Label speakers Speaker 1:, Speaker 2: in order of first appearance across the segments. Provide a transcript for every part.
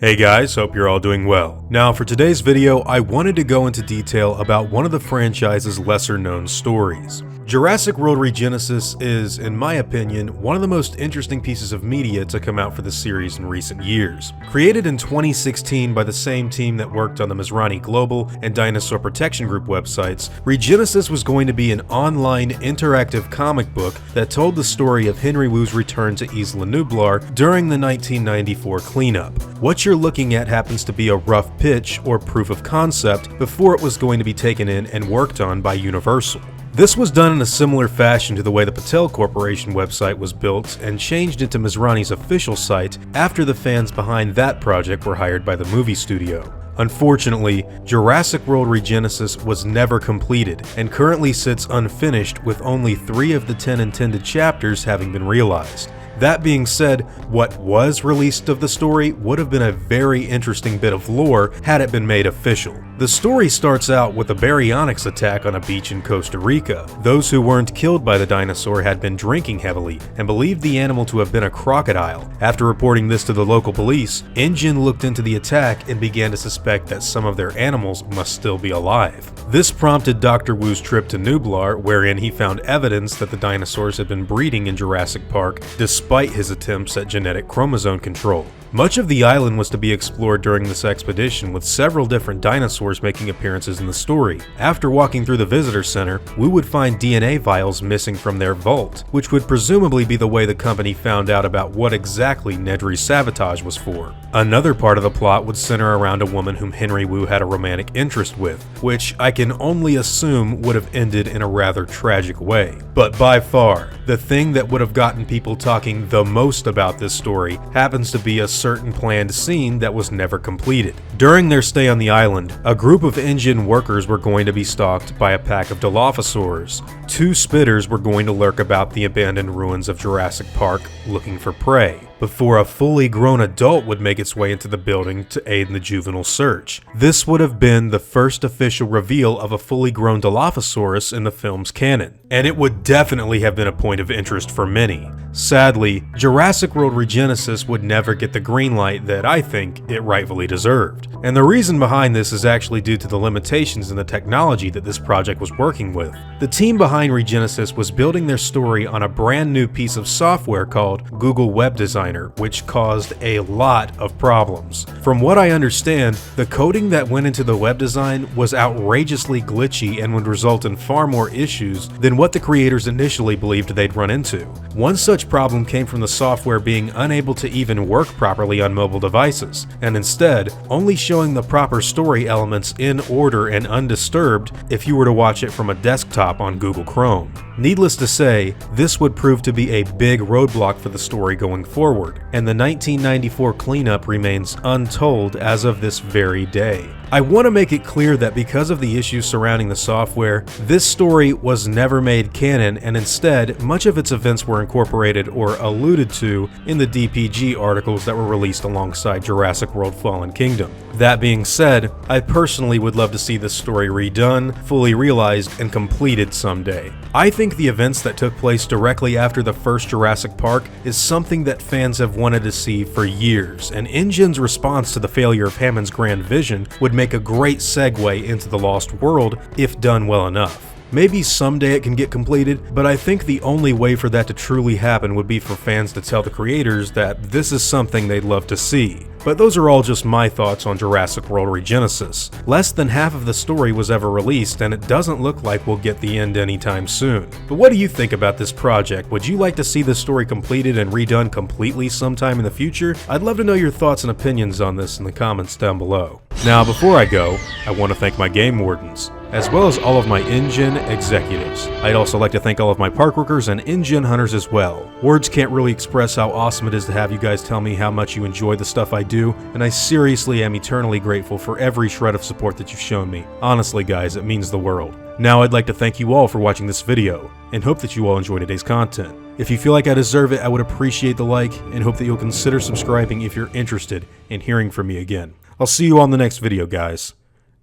Speaker 1: Hey guys, hope you're all doing well. Now for today's video, I wanted to go into detail about one of the franchise's lesser known stories. Jurassic World Regenesis is, in my opinion, one of the most interesting pieces of media to come out for the series in recent years. Created in 2016 by the same team that worked on the Mizrahi Global and Dinosaur Protection Group websites, Regenesis was going to be an online interactive comic book that told the story of Henry Wu's return to Isla Nublar during the 1994 cleanup. What you're looking at happens to be a rough pitch or proof of concept before it was going to be taken in and worked on by Universal. This was done in a similar fashion to the way the Patel Corporation website was built and changed into Mizrahi's official site after the fans behind that project were hired by the movie studio. Unfortunately, Jurassic World Regenesis was never completed and currently sits unfinished with only 3 of the 10 intended chapters having been realized. That being said, what was released of the story would have been a very interesting bit of lore had it been made official. The story starts out with a baryonyx attack on a beach in Costa Rica. Those who weren't killed by the dinosaur had been drinking heavily and believed the animal to have been a crocodile. After reporting this to the local police, InGen looked into the attack and began to suspect that some of their animals must still be alive. This prompted Dr. Wu's trip to Nublar, wherein he found evidence that the dinosaurs had been breeding in Jurassic Park despite his attempts at genetic chromosome control. Much of the island was to be explored during this expedition, with several different dinosaurs making appearances in the story. After walking through the visitor center, we would find DNA vials missing from their vault, which would presumably be the way the company found out about what exactly Nedry's sabotage was for. Another part of the plot would center around a woman whom Henry Wu had a romantic interest with, which I can only assume would have ended in a rather tragic way. But by far, the thing that would have gotten people talking the most about this story happens to be a certain planned scene that was never completed. During their stay on the island, a group of InGen workers were going to be stalked by a pack of Dilophosaurs. 2 spitters were going to lurk about the abandoned ruins of Jurassic Park looking for prey, before a fully grown adult would make its way into the building to aid in the juvenile search. This would have been the first official reveal of a fully grown Dilophosaurus in the film's canon, and it would definitely have been a point of interest for many. Sadly, Jurassic World Regenesis would never get the green light that I think it rightfully deserved. And the reason behind this is actually due to the limitations in the technology that this project was working with. The team behind Regenesis was building their story on a brand new piece of software called Google Web Designer, which caused a lot of problems. From what I understand, the coding that went into the web design was outrageously glitchy and would result in far more issues than what the creators initially believed they'd run into. One such problem came from the software being unable to even work properly on mobile devices, and instead only showing the proper story elements in order and undisturbed if you were to watch it from a desktop on Google Chrome. Needless to say, this would prove to be a big roadblock for the story going forward, and the 1994 cleanup remains untold as of this very day. I want to make it clear that because of the issues surrounding the software, this story was never made canon, and instead, much of its events were incorporated or alluded to in the DPG articles that were released alongside Jurassic World Fallen Kingdom. That being said, I personally would love to see this story redone, fully realized, and completed someday. I think the events that took place directly after the first Jurassic Park is something that fans have wanted to see for years, and InGen's response to the failure of Hammond's grand vision would make a great segue into the Lost World if done well enough. Maybe someday it can get completed, but I think the only way for that to truly happen would be for fans to tell the creators that this is something they'd love to see. But those are all just my thoughts on Jurassic World Regenesis. Less than half of the story was ever released, and it doesn't look like we'll get the end anytime soon. But what do you think about this project? Would you like to see this story completed and redone completely sometime in the future? I'd love to know your thoughts and opinions on this in the comments down below. Now, before I go, I want to thank my game wardens, as well as all of my InGen executives. I'd also like to thank all of my park workers and InGen hunters as well. Words can't really express how awesome it is to have you guys tell me how much you enjoy the stuff I do, and I seriously am eternally grateful for every shred of support that you've shown me. Honestly guys, it means the world. Now I'd like to thank you all for watching this video, and hope that you all enjoy today's content. If you feel like I deserve it, I would appreciate the like, and hope that you'll consider subscribing if you're interested in hearing from me again. I'll see you on the next video guys,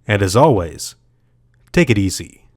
Speaker 1: and as always, take it easy.